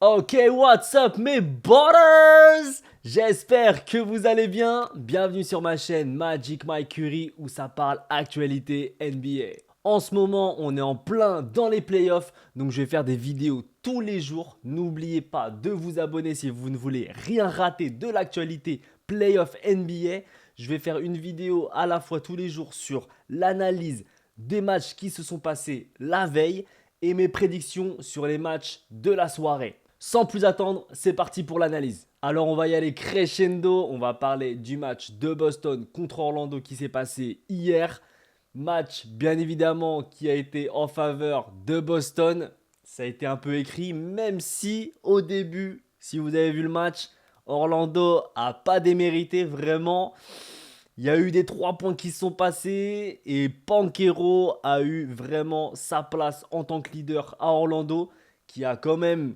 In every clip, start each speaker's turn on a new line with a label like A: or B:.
A: Ok, what's up mes butters? J'espère que vous allez bien. Bienvenue sur ma chaîne Magic Mike Curry où ça parle actualité NBA. En ce moment, on est en plein dans les playoffs, donc je vais faire des vidéos tous les jours. N'oubliez pas de vous abonner si vous ne voulez rien rater de l'actualité playoff NBA. Je vais faire une vidéo à la fois tous les jours sur l'analyse des matchs qui se sont passés la veille et mes prédictions sur les matchs de la soirée. Sans plus attendre, c'est parti pour l'analyse. Alors on va y aller crescendo, on va parler du match de Boston contre Orlando qui s'est passé hier. Match bien évidemment qui a été en faveur de Boston. Ça a été un peu écrit, même si au début, si vous avez vu le match, Orlando a pas démérité vraiment. Il y a eu des 3 points qui se sont passés et Banchero a eu vraiment sa place en tant que leader à Orlando qui a quand même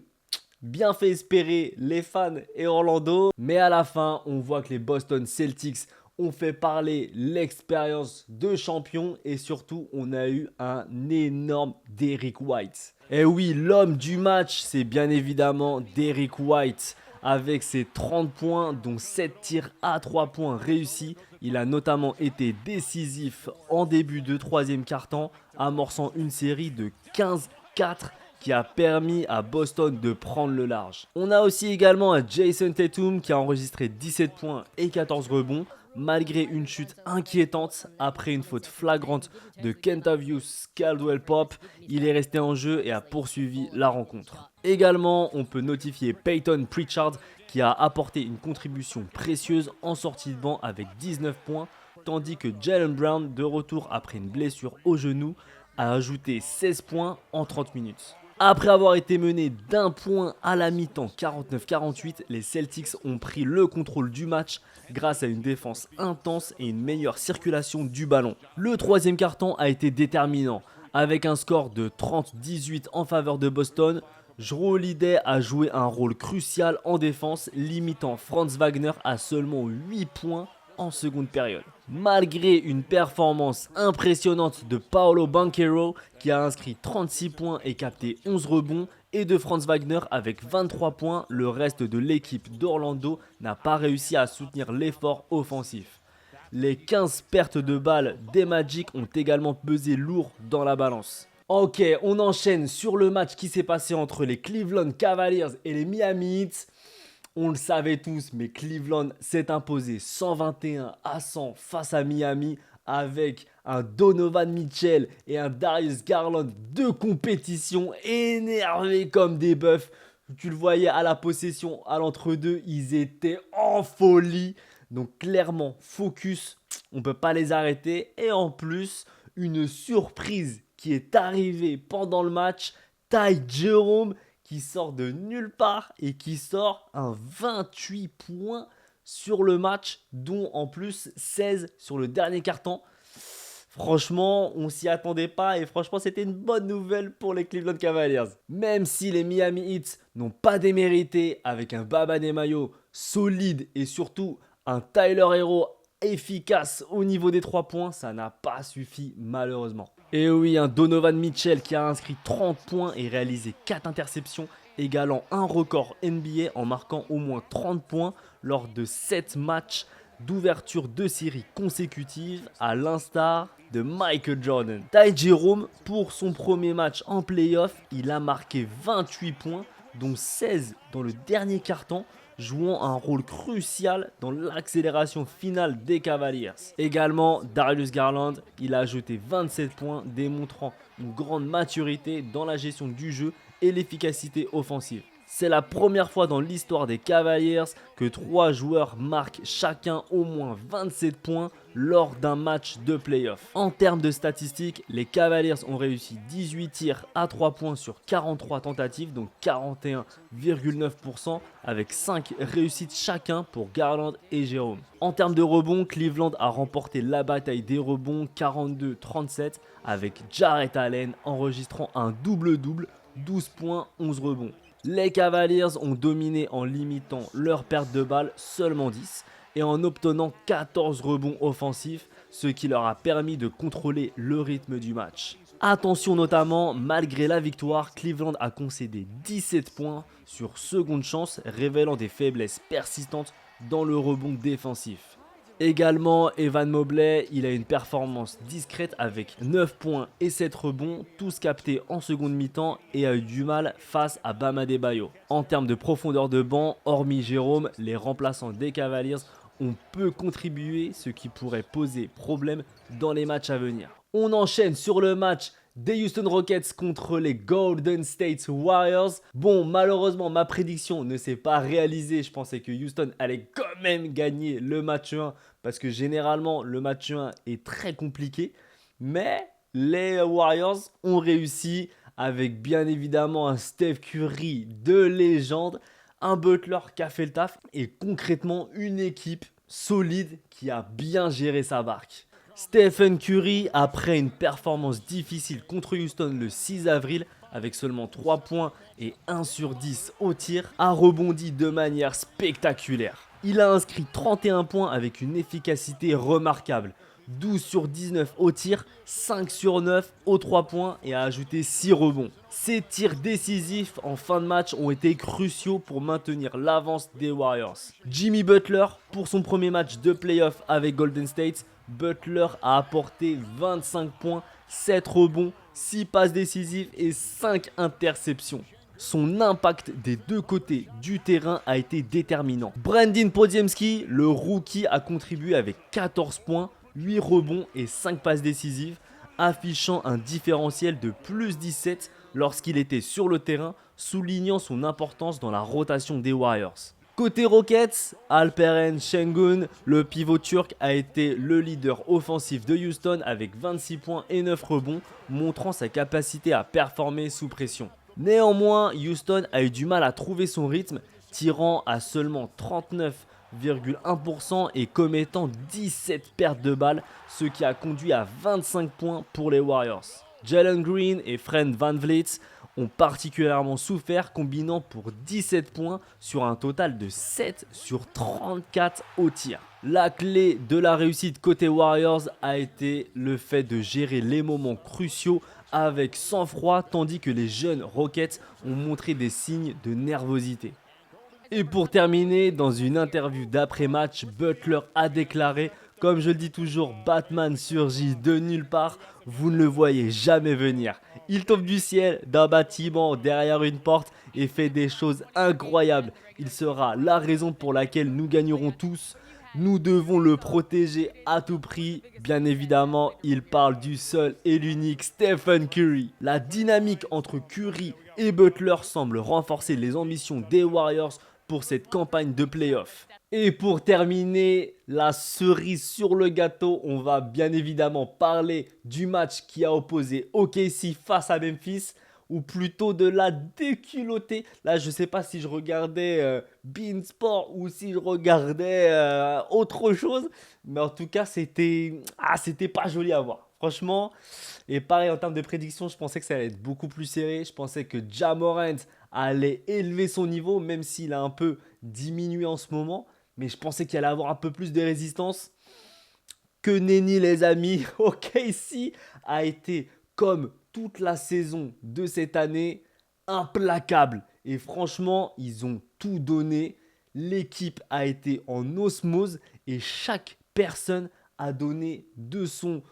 A: bien fait espérer les fans et Orlando. Mais à la fin, on voit que les Boston Celtics ont fait parler l'expérience de champion et surtout, on a eu un énorme Derrick White. Et oui, l'homme du match, c'est bien évidemment Derrick White avec ses 30 points, dont 7 tirs à 3 points réussis. Il a notamment été décisif en début de troisième quart-temps, amorçant une série de 15-4 qui a permis à Boston de prendre le large. On a aussi également un Jason Tatum qui a enregistré 17 points et 14 rebonds, malgré une chute inquiétante après une faute flagrante de Kentavious Caldwell-Pope. Il est resté en jeu et a poursuivi la rencontre. Également, on peut notifier Peyton Pritchard qui a apporté une contribution précieuse en sortie de banc avec 19 points, tandis que Jaylen Brown, de retour après une blessure au genou, a ajouté 16 points en 30 minutes. Après avoir été mené d'un point à la mi-temps 49-48, les Celtics ont pris le contrôle du match grâce à une défense intense et une meilleure circulation du ballon. Le troisième quart-temps a été déterminant. Avec un score de 30-18 en faveur de Boston, Jrue Holiday a joué un rôle crucial en défense, limitant Franz Wagner à seulement 8 points en seconde période. Malgré une performance impressionnante de Paolo Banchero qui a inscrit 36 points et capté 11 rebonds et de Franz Wagner avec 23 points, le reste de l'équipe d'Orlando n'a pas réussi à soutenir l'effort offensif. Les 15 pertes de balles des Magic ont également pesé lourd dans la balance. Ok, on enchaîne sur le match qui s'est passé entre les Cleveland Cavaliers et les Miami Heat. On le savait tous, mais Cleveland s'est imposé 121-100 face à Miami avec un Donovan Mitchell et un Darius Garland de compétition énervés comme des bœufs. Tu le voyais à la possession, à l'entre-deux, ils étaient en folie. Donc clairement, focus, on ne peut pas les arrêter. Et en plus, une surprise qui est arrivée pendant le match, Ty Jerome qui sort de nulle part et qui sort un 28 points sur le match, dont en plus 16 sur le dernier quart-temps. Franchement, on s'y attendait pas et franchement, c'était une bonne nouvelle pour les Cleveland Cavaliers. Même si les Miami Heat n'ont pas démérité avec un Bam Adebayo solide et surtout un Tyler Herro efficace au niveau des 3 points, ça n'a pas suffi malheureusement. Et oui, un Donovan Mitchell qui a inscrit 30 points et réalisé 4 interceptions, égalant un record NBA en marquant au moins 30 points lors de 7 matchs d'ouverture de séries consécutives à l'instar de Michael Jordan. Ty Jerome, pour son premier match en playoff, il a marqué 28 points, dont 16 dans le dernier quart-temps, jouant un rôle crucial dans l'accélération finale des Cavaliers. Également, Darius Garland, il a ajouté 27 points, démontrant une grande maturité dans la gestion du jeu et l'efficacité offensive. C'est la première fois dans l'histoire des Cavaliers que 3 joueurs marquent chacun au moins 27 points lors d'un match de playoff. En termes de statistiques, les Cavaliers ont réussi 18 tirs à 3 points sur 43 tentatives, donc 41,9% avec 5 réussites chacun pour Garland et Jerome. En termes de rebonds, Cleveland a remporté la bataille des rebonds 42-37 avec Jarrett Allen enregistrant un double-double, 12 points, 11 rebonds. Les Cavaliers ont dominé en limitant leur perte de balles, seulement 10, et en obtenant 14 rebonds offensifs, ce qui leur a permis de contrôler le rythme du match. Attention notamment, malgré la victoire, Cleveland a concédé 17 points sur seconde chance, révélant des faiblesses persistantes dans le rebond défensif. Également, Evan Mobley, il a une performance discrète avec 9 points et 7 rebonds, tous captés en seconde mi-temps et a eu du mal face à Bam Adebayo. En termes de profondeur de banc, hormis Jérôme, les remplaçants des Cavaliers ont peu contribué, ce qui pourrait poser problème dans les matchs à venir. On enchaîne sur le match des Houston Rockets contre les Golden State Warriors. Bon, malheureusement, ma prédiction ne s'est pas réalisée. Je pensais que Houston allait quand même gagner le match 1 parce que généralement, le match 1 est très compliqué. Mais les Warriors ont réussi avec bien évidemment un Steph Curry de légende, un Butler qui a fait le taf et concrètement une équipe solide qui a bien géré sa barque. Stephen Curry, après une performance difficile contre Houston le 6 avril, avec seulement 3 points et 1 sur 10 au tir, a rebondi de manière spectaculaire. Il a inscrit 31 points avec une efficacité remarquable, 12 sur 19 au tir, 5 sur 9 aux 3 points et a ajouté 6 rebonds. Ces tirs décisifs en fin de match ont été cruciaux pour maintenir l'avance des Warriors. Jimmy Butler, pour son premier match de playoff avec Golden State, Butler a apporté 25 points, 7 rebonds, 6 passes décisives et 5 interceptions. Son impact des deux côtés du terrain a été déterminant. Brandin Podziemski, le rookie, a contribué avec 14 points, 8 rebonds et 5 passes décisives, affichant un différentiel de plus 17 lorsqu'il était sur le terrain, soulignant son importance dans la rotation des Warriors. Côté Rockets, Alperen Şengün, le pivot turc, a été le leader offensif de Houston avec 26 points et 9 rebonds, montrant sa capacité à performer sous pression. Néanmoins, Houston a eu du mal à trouver son rythme, tirant à seulement 39,1% et commettant 17 pertes de balles, ce qui a conduit à 25 points pour les Warriors. Jalen Green et Fred VanVleet ont particulièrement souffert, combinant pour 17 points sur un total de 7 sur 34 au tir. La clé de la réussite côté Warriors a été le fait de gérer les moments cruciaux avec sang-froid, tandis que les jeunes Rockets ont montré des signes de nervosité. Et pour terminer, dans une interview d'après-match, Butler a déclaré: comme je le dis toujours, Batman surgit de nulle part, vous ne le voyez jamais venir. Il tombe du ciel, d'un bâtiment, derrière une porte et fait des choses incroyables. Il sera la raison pour laquelle nous gagnerons tous. Nous devons le protéger à tout prix. Bien évidemment, il parle du seul et l'unique Stephen Curry. La dynamique entre Curry et Butler semble renforcer les ambitions des Warriors pour cette campagne de playoff. Et pour terminer, la cerise sur le gâteau, on va bien évidemment parler du match qui a opposé OKC face à Memphis, ou plutôt de la déculottée. Là, je ne sais pas si je regardais Beansport ou si je regardais autre chose, mais en tout cas, c'était pas joli à voir. Franchement, et pareil en termes de prédiction, je pensais que ça allait être beaucoup plus serré. Je pensais que Ja Morant allait élever son niveau, même s'il a un peu diminué en ce moment. Mais je pensais qu'il allait avoir un peu plus de résistance. Que nenni les amis, OKC a été, comme toute la saison de cette année, implacable. Et franchement, ils ont tout donné. L'équipe a été en osmose et chaque personne a donné de son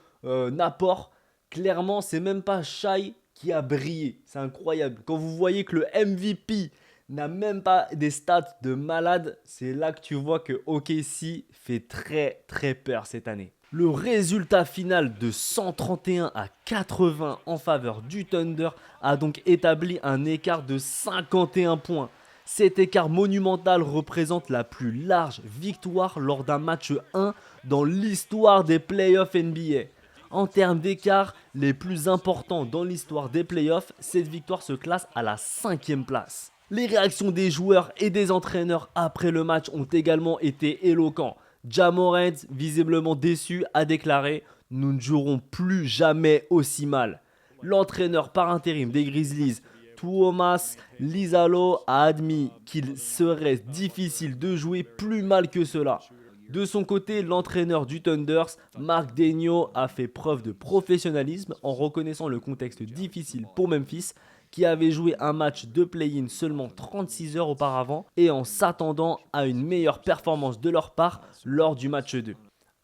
A: apport. Clairement, c'est même pas Shai qui a brillé. C'est incroyable. Quand vous voyez que le MVP n'a même pas des stats de malade, c'est là que tu vois que OKC fait très très peur cette année. Le résultat final de 131 à 80 en faveur du Thunder a donc établi un écart de 51 points. Cet écart monumental représente la plus large victoire lors d'un match 1 dans l'histoire des playoffs NBA. En termes d'écart les plus importants dans l'histoire des playoffs, cette victoire se classe à la 5e place. Les réactions des joueurs et des entraîneurs après le match ont également été éloquents. Ja Morant, visiblement déçu, a déclaré « Nous ne jouerons plus jamais aussi mal ». L'entraîneur par intérim des Grizzlies, Thomas Lizalo, a admis qu'il serait difficile de jouer plus mal que cela. De son côté, l'entraîneur du Thunders, Mark Daigneault, a fait preuve de professionnalisme en reconnaissant le contexte difficile pour Memphis, qui avait joué un match de play-in seulement 36 heures auparavant et en s'attendant à une meilleure performance de leur part lors du match 2.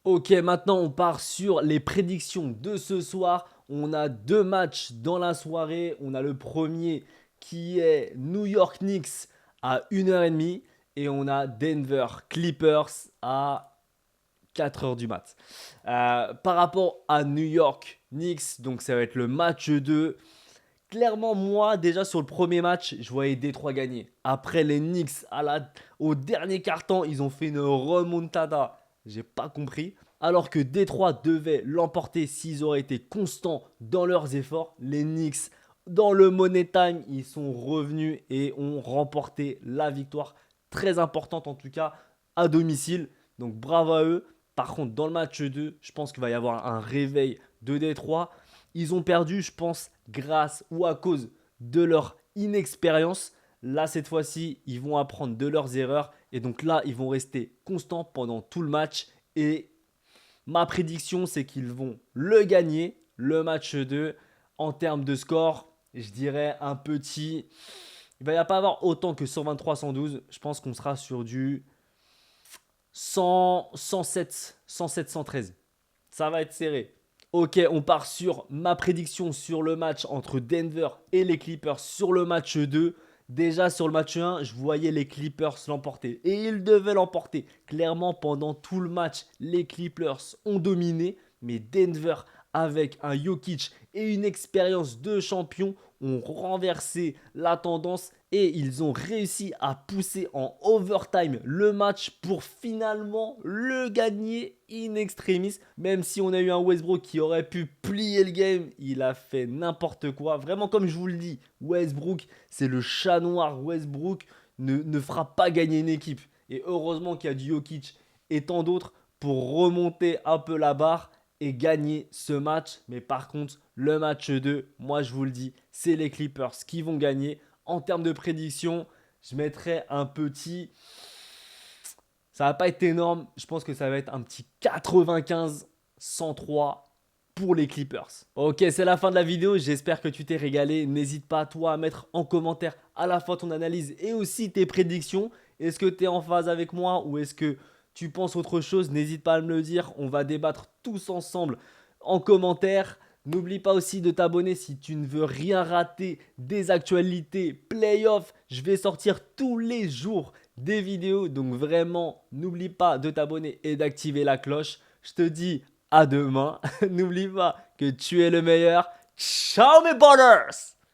A: Ok, maintenant on part sur les prédictions de ce soir. On a 2 matchs dans la soirée. On a le premier qui est New York Knicks à 1h30 et on a Denver Clippers à 4h du mat. Par rapport à New York Knicks, donc ça va être le match 2. Clairement, moi, déjà sur le premier match, je voyais Détroit gagner. Après, les Knicks, au dernier quart-temps, ils ont fait une remontada. J'ai pas compris. Alors que Détroit devait l'emporter s'ils auraient été constants dans leurs efforts. Les Knicks, dans le Money Time, ils sont revenus et ont remporté la victoire. Très importante en tout cas, à domicile. Donc bravo à eux. Par contre, dans le match 2, je pense qu'il va y avoir un réveil de Détroit. Ils ont perdu, je pense, grâce ou à cause de leur inexpérience. Là, cette fois-ci, ils vont apprendre de leurs erreurs. Et donc là, ils vont rester constants pendant tout le match. Et ma prédiction, c'est qu'ils vont le gagner, le match 2. En termes de score, je dirais un petit... Il ne va pas y avoir autant que 123-112. Je pense qu'on sera sur du 107-113. Ça va être serré. Ok, on part sur ma prédiction sur le match entre Denver et les Clippers sur le match 2. Déjà sur le match 1, je voyais les Clippers l'emporter. Et ils devaient l'emporter. Clairement, pendant tout le match, les Clippers ont dominé. Mais Denver, avec un Jokic et une expérience de champion, ont renversé la tendance et ils ont réussi à pousser en overtime le match pour finalement le gagner in extremis. Même si on a eu un Westbrook qui aurait pu plier le game, il a fait n'importe quoi. Vraiment, comme je vous le dis, Westbrook, c'est le chat noir. Westbrook ne fera pas gagner une équipe. Et heureusement qu'il y a du Jokic et tant d'autres pour remonter un peu la barre et gagner ce match. Mais par contre, le match 2, moi je vous le dis, c'est les Clippers qui vont gagner. En termes de prédiction, je mettrai un petit... Ça va pas être énorme. Je pense que ça va être un petit 95-103 pour les Clippers. Ok, c'est la fin de la vidéo. J'espère que tu t'es régalé. N'hésite pas, toi, à mettre en commentaire à la fois ton analyse et aussi tes prédictions. Est-ce que tu es en phase avec moi ou est-ce que tu penses autre chose? N'hésite pas à me le dire. On va débattre tous ensemble en commentaire. N'oublie pas aussi de t'abonner si tu ne veux rien rater des actualités playoffs. Je vais sortir tous les jours des vidéos. Donc vraiment, n'oublie pas de t'abonner et d'activer la cloche. Je te dis à demain. N'oublie pas que tu es le meilleur. Ciao mes brothers!